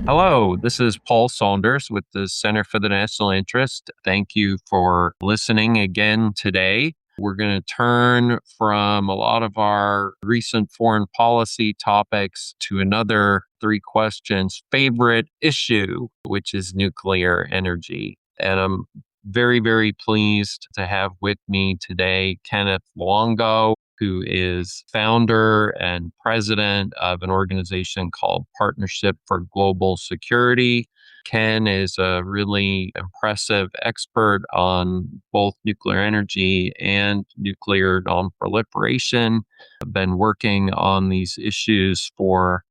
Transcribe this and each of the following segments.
Hello, this is Paul Saunders with the Center for the National Interest. Thank you for listening again today. We're going to turn from a lot of our recent foreign policy topics to another three questions favorite issue, which is nuclear energy. And I'm very, very pleased to have with me today Kenneth Luongo, who is founder and president of an organization called Partnership for Global Security. Ken is a really impressive expert on both nuclear energy and nuclear nonproliferation. I've been working on these issues for,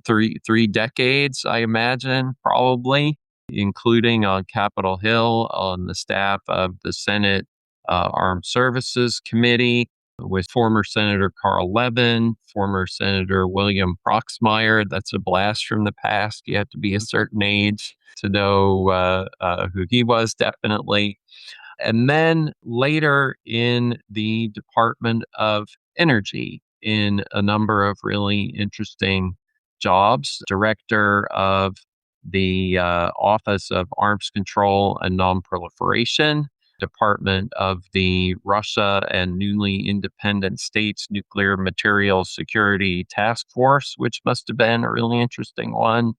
three decades, I imagine, probably, including on Capitol Hill on the staff of the Senate Armed Services Committee with former Senator Carl Levin, former Senator William Proxmire. That's a blast from the past. You have to be a certain age to know who he was, definitely. And then later in the Department of Energy in a number of really interesting jobs, director of the Office of Arms Control and Nonproliferation, Department of the Russia and newly independent states Nuclear Materials Security Task Force, which must have been a really interesting one,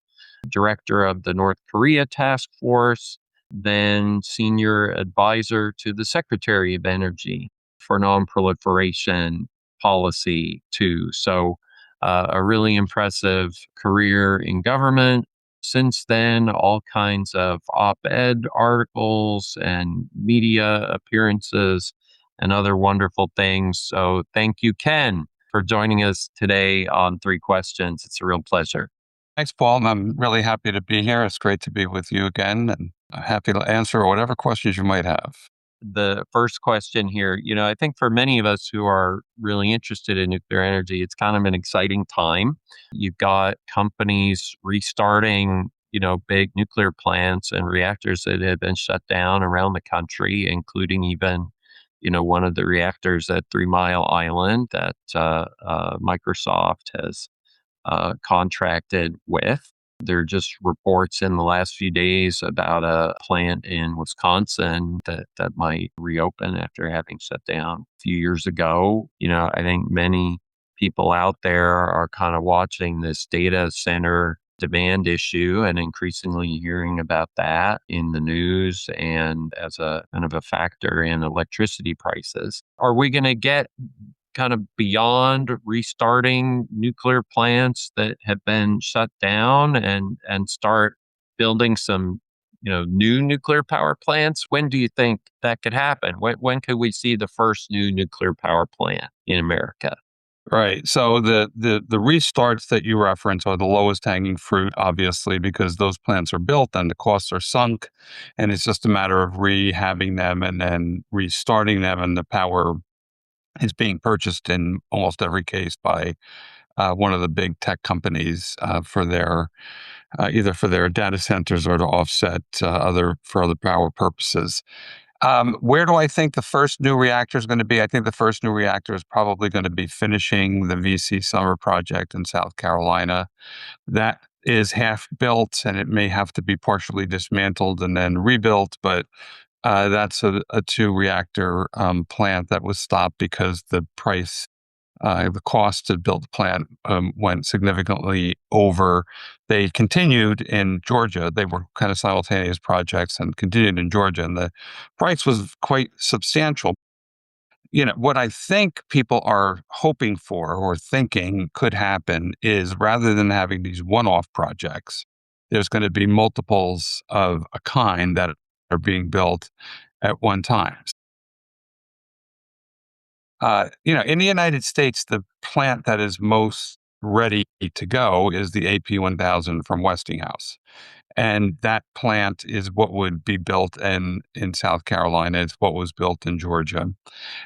director of the North Korea Task Force, then senior advisor to the Secretary of Energy for nonproliferation policy, too. So, a really impressive career in government. Since then, all kinds of op-ed articles and media appearances and other wonderful things. So thank you, Ken, for joining us today on Three Questions. It's a real pleasure. Thanks, Paul. And I'm really happy to be here. It's great to be with you again, and I'm happy to answer whatever questions you might have. The first question here, I think for many of us who are really interested in nuclear energy, it's kind of an exciting time. You've got companies restarting, big nuclear plants and reactors that have been shut down around the country, including even, one of the reactors at 3 Mile Island that Microsoft has contracted with. There are just reports in the last few days about a plant in Wisconsin that might reopen after having shut down a few years ago. I think many people out there are kind of watching this data center demand issue and increasingly hearing about that in the news and as a kind of a factor in electricity prices. Are we going to get kind of beyond restarting nuclear plants that have been shut down and start building some new nuclear power plants? When do you think that could happen? When could we see the first new nuclear power plant in America? Right. So the restarts that you reference are the lowest hanging fruit, obviously, because those plants are built and the costs are sunk, and it's just a matter of rehabbing them and then restarting them, and the power is being purchased in almost every case by one of the big tech companies for their either for their data centers or to offset other power purposes. Where do I think the first new reactor is going to be? I think the first new reactor is probably going to be finishing the VC Summer project in South Carolina. That is half built, and it may have to be partially dismantled and then rebuilt, but that's a 2-reactor plant that was stopped because the cost to build the plant went significantly over. They continued in Georgia. They were kind of simultaneous projects and continued in Georgia, and the price was quite substantial. What I think people are hoping for or thinking could happen is rather than having these one-off projects, there's going to be multiples of a kind that are being built at one time. In the United States, the plant that is most ready to go is the AP1000 from Westinghouse. And that plant is what would be built in South Carolina. It's what was built in Georgia.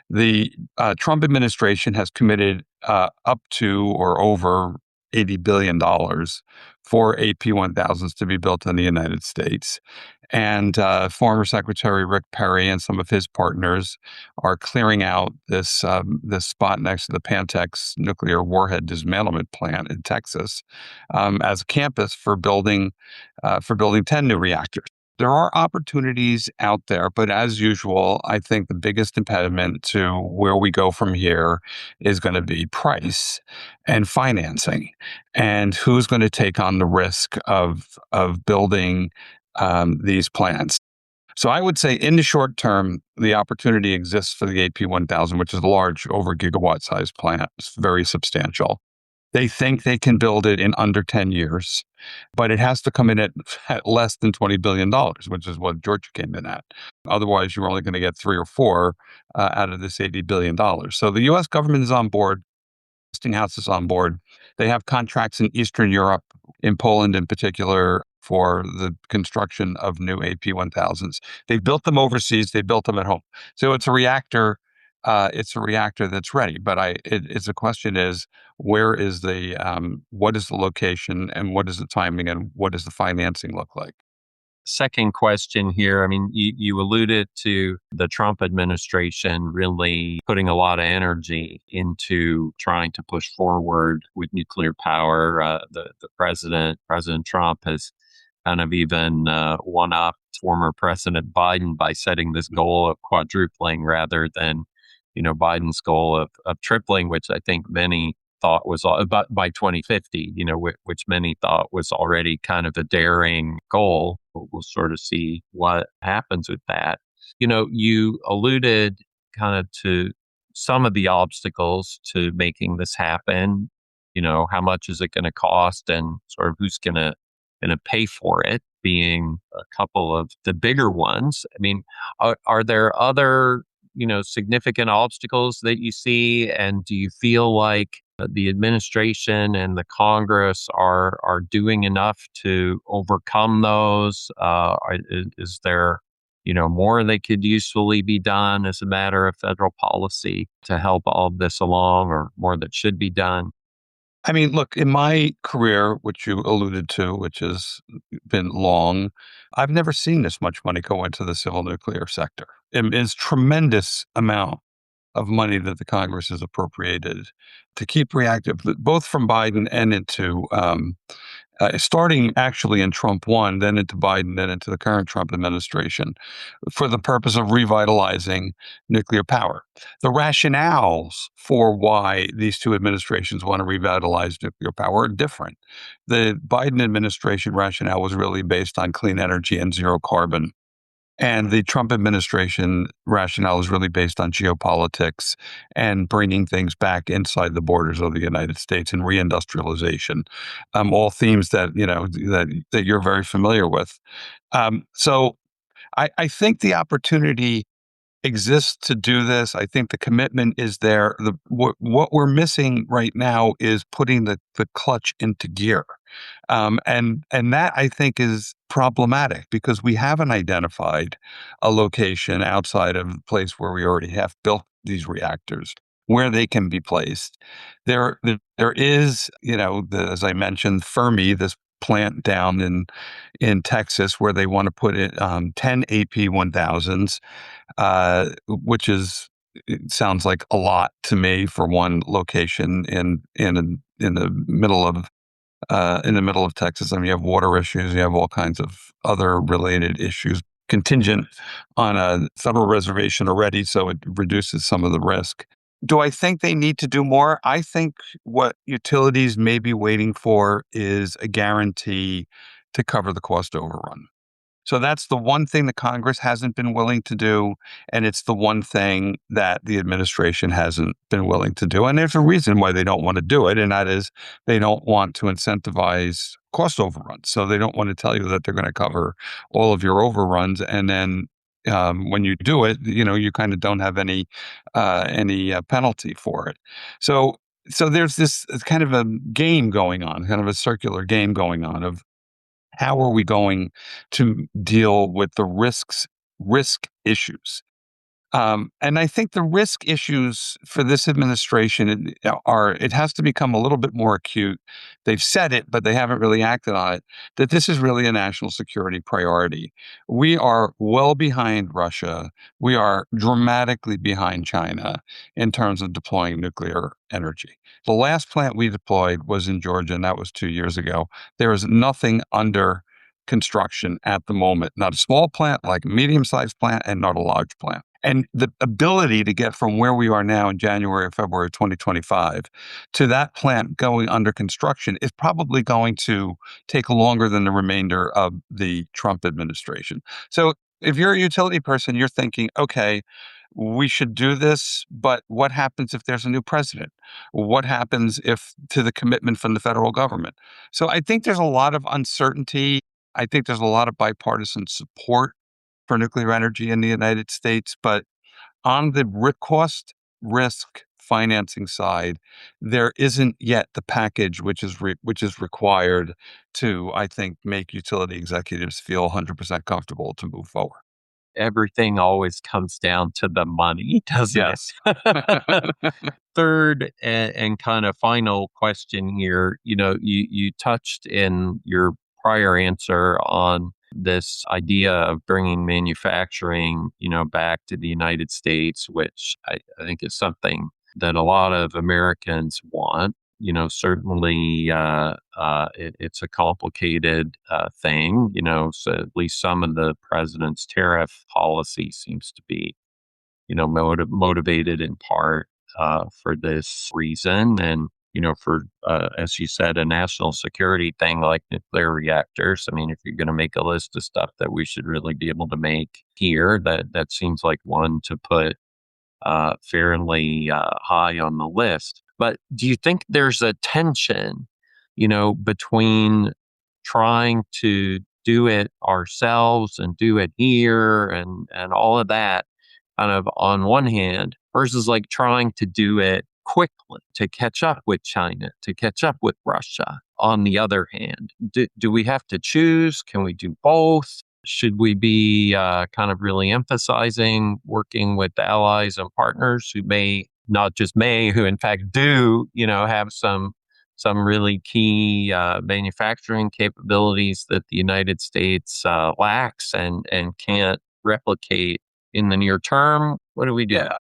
The Trump administration has committed up to or over $80 billion for AP1000s to be built in the United States. And former Secretary Rick Perry and some of his partners are clearing out this spot next to the Pantex nuclear warhead dismantlement plant in Texas as a campus for building 10 new reactors. There are opportunities out there, but as usual, I think the biggest impediment to where we go from here is going to be price and financing, and who's going to take on the risk of building these plants. So I would say in the short term, the opportunity exists for the AP1000, which is a large, over gigawatt size plant. It's very substantial. They think they can build it in under 10 years, but it has to come in at less than $20 billion, which is what Georgia came in at. Otherwise, you're only going to get three or four out of this $80 billion. So the US government is on board. Westinghouse is on board. They have contracts in Eastern Europe, in Poland in particular, for the construction of new AP1000s. They've built them overseas. They built them at home. So it's a reactor. It's a reactor that's ready. But it's a question is what is the location and what is the timing and what does the financing look like? Second question here. I mean, you alluded to the Trump administration really putting a lot of energy into trying to push forward with nuclear power. The President Trump, has kind of even one up former President Biden by setting this goal of quadrupling rather than, Biden's goal of tripling, which I think many thought was about by 2050, which many thought was already kind of a daring goal. We'll sort of see what happens with that. You alluded kind of to some of the obstacles to making this happen. How much is it going to cost, and sort of who's going to pay for it, being a couple of the bigger ones. I mean, are there other significant obstacles that you see, and do you feel like the administration and the Congress are doing enough to overcome those? Is there more that could usefully be done as a matter of federal policy to help all of this along, or more that should be done? I mean, look, in my career, which you alluded to, which has been long, I've never seen this much money go into the civil nuclear sector. It is tremendous amount of money that the Congress has appropriated to keep reactive, both from Biden and into starting actually in Trump 1, then into Biden, then into the current Trump administration, for the purpose of revitalizing nuclear power. The rationales for why these two administrations want to revitalize nuclear power are different. The Biden administration rationale was really based on clean energy and zero carbon. And the Trump administration rationale is really based on geopolitics and bringing things back inside the borders of the United States and reindustrialization, all themes that that you're very familiar with. So I think the opportunity exists to do this. I think the commitment is there. What we're missing right now is putting the clutch into gear. And that I think is problematic because we haven't identified a location outside of the place where we already have built these reactors where they can be placed. There is, as I mentioned, Fermi, this plant down in Texas where they want to put it 10 AP1000s, which it sounds like a lot to me for one location in the middle of Texas. I mean, you have water issues, you have all kinds of other related issues contingent on a federal reservation already, so it reduces some of the risk. Do I think they need to do more? I think what utilities may be waiting for is a guarantee to cover the cost overrun. So that's the one thing that Congress hasn't been willing to do, and it's the one thing that the administration hasn't been willing to do. And there's a reason why they don't want to do it, and that is they don't want to incentivize cost overruns. So they don't want to tell you that they're going to cover all of your overruns, and then when you do it, you kind of don't have any penalty for it. So there's this kind of a game going on, kind of a circular game going on of how are we going to deal with the risk issues? And I think the risk issues for this administration it has to become a little bit more acute. They've said it, but they haven't really acted on it, that this is really a national security priority. We are well behind Russia. We are dramatically behind China in terms of deploying nuclear energy. The last plant we deployed was in Georgia, and that was 2 years ago. There is nothing under construction at the moment, not a small plant, like a medium-sized plant, and not a large plant. And the ability to get from where we are now in January or February 2025 to that plant going under construction is probably going to take longer than the remainder of the Trump administration. So if you're a utility person, you're thinking, okay, we should do this, but what happens if there's a new president? What happens if to the commitment from the federal government? So I think there's a lot of uncertainty. I think there's a lot of bipartisan support for nuclear energy in the United States. But on the cost risk financing side, there isn't yet the package which is required to, I think, make utility executives feel 100% comfortable to move forward. Everything always comes down to the money, doesn't Yes. it? Third and kind of final question here, you touched in your prior answer on this idea of bringing manufacturing, back to the United States, which I think is something that a lot of Americans want. Certainly, it's a complicated thing. So at least some of the president's tariff policy seems to be, motivated in part for this reason, and for as you said, a national security thing like nuclear reactors. I mean, if you're going to make a list of stuff that we should really be able to make here, that seems like one to put fairly high on the list. But do you think there's a tension, between trying to do it ourselves and do it here and all of that kind of on one hand versus like trying to do it quickly to catch up with China, to catch up with Russia on the other hand? Do we have to choose? Can we do both? Should we be kind of really emphasizing working with allies and partners who may not just may, who in fact do, have some really key manufacturing capabilities that the United States lacks and can't replicate in the near term? What do we do? Yeah.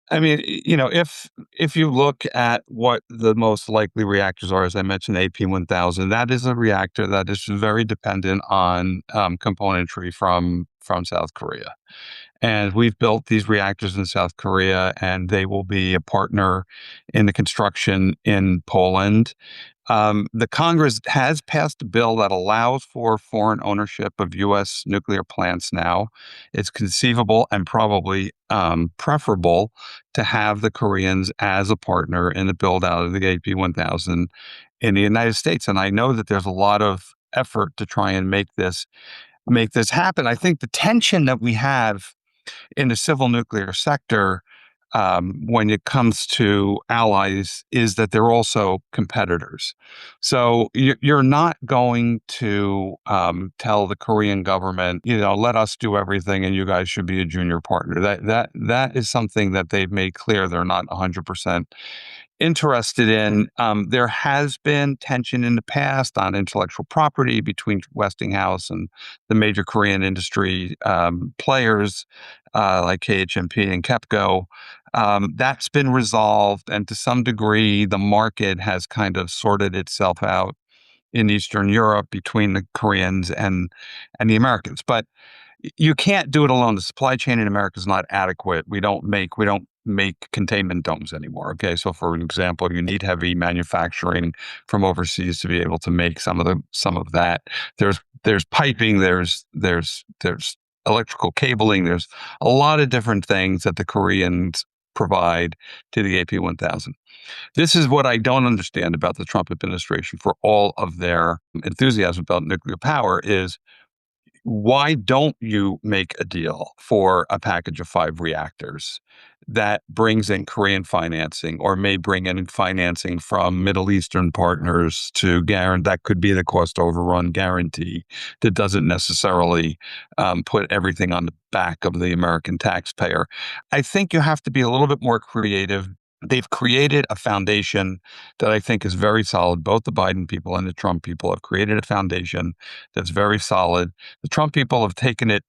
I mean, if you look at what the most likely reactors are, as I mentioned, AP1000, that is a reactor that is very dependent on componentry from South Korea. And we've built these reactors in South Korea, and they will be a partner in the construction in Poland. The Congress has passed a bill that allows for foreign ownership of U.S. nuclear plants now. It's conceivable and probably preferable to have the Koreans as a partner in the build out of the AP1000 in the United States. And I know that there's a lot of effort to try and make this happen. I think the tension that we have in the civil nuclear sector when it comes to allies is that they're also competitors. So you're not going to tell the Korean government, let us do everything and you guys should be a junior partner. That is something that they've made clear they're not 100% interested in. There has been tension in the past on intellectual property between Westinghouse and the major Korean industry players like KHMP and KEPCO. That's been resolved, and to some degree, the market has kind of sorted itself out in Eastern Europe between the Koreans and the Americans. But you can't do it alone. The supply chain in America is not adequate. We don't make containment domes anymore. Okay, so for an example, you need heavy manufacturing from overseas to be able to make some of that. There's piping. There's electrical cabling. There's a lot of different things that the Koreans provide to the AP1000. This is what I don't understand about the Trump administration for all of their enthusiasm about nuclear power is why don't you make a deal for a package of 5 reactors that brings in Korean financing or may bring in financing from Middle Eastern partners to guarantee that could be the cost overrun guarantee that doesn't necessarily put everything on the back of the American taxpayer. I think you have to be a little bit more creative. They've created a foundation that I think is very solid. Both the Biden people and the Trump people have created a foundation that's very solid. The Trump people have taken it,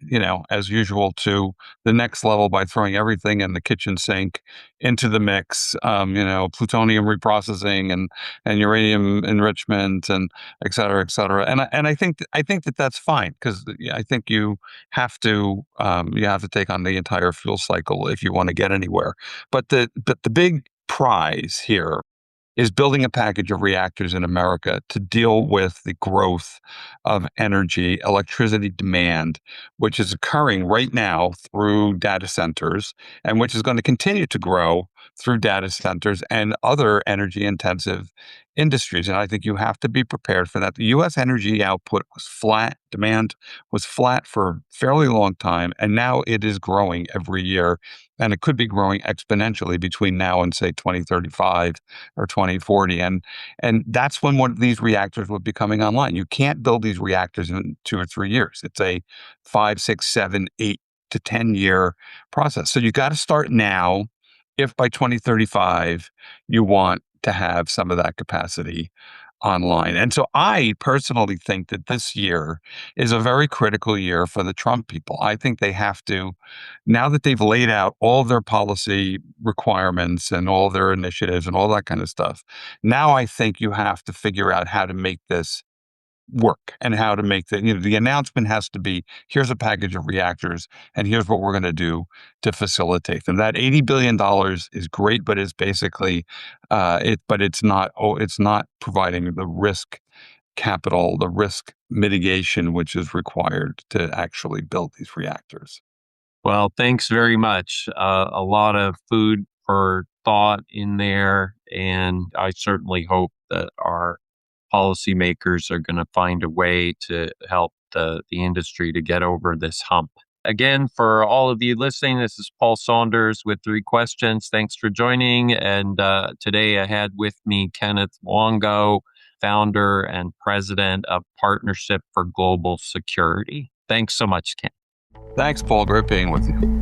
as usual, to the next level by throwing everything in the kitchen sink into the mix. Plutonium reprocessing and uranium enrichment and et cetera, et cetera. And I think that that's fine because I think you have to take on the entire fuel cycle if you want to get anywhere. But the big prize here is building a package of reactors in America to deal with the growth of energy, electricity demand, which is occurring right now through data centers and which is going to continue to grow through data centers and other energy intensive industries. And I think you have to be prepared for that. The US energy output was flat, demand was flat for a fairly long time, and now it is growing every year. And it could be growing exponentially between now and say 2035 or 2040. And that's when one of these reactors would be coming online. You can't build these reactors in 2 or 3 years. It's a 5, 6, 7, 8 to 10 year process. So you got to start now if by 2035 you want to have some of that capacity online. And so I personally think that this year is a very critical year for the Trump people. I think they have to, now that they've laid out all their policy requirements and all their initiatives and all that kind of stuff, now I think you have to figure out how to make this work and how to make the announcement has to be, here's a package of reactors and here's what we're going to do to facilitate them. That $80 billion is great, but it's basically it's not providing the risk capital, the risk mitigation, which is required to actually build these reactors. Well, thanks very much. A lot of food for thought in there, and I certainly hope that our policymakers are going to find a way to help the industry to get over this hump. Again, for all of you listening, this is Paul Saunders with 3 questions. Thanks for joining. And today I had with me Kenneth Luongo, founder and president of Partnership for Global Security. Thanks so much, Ken. Thanks, Paul. Great being with you.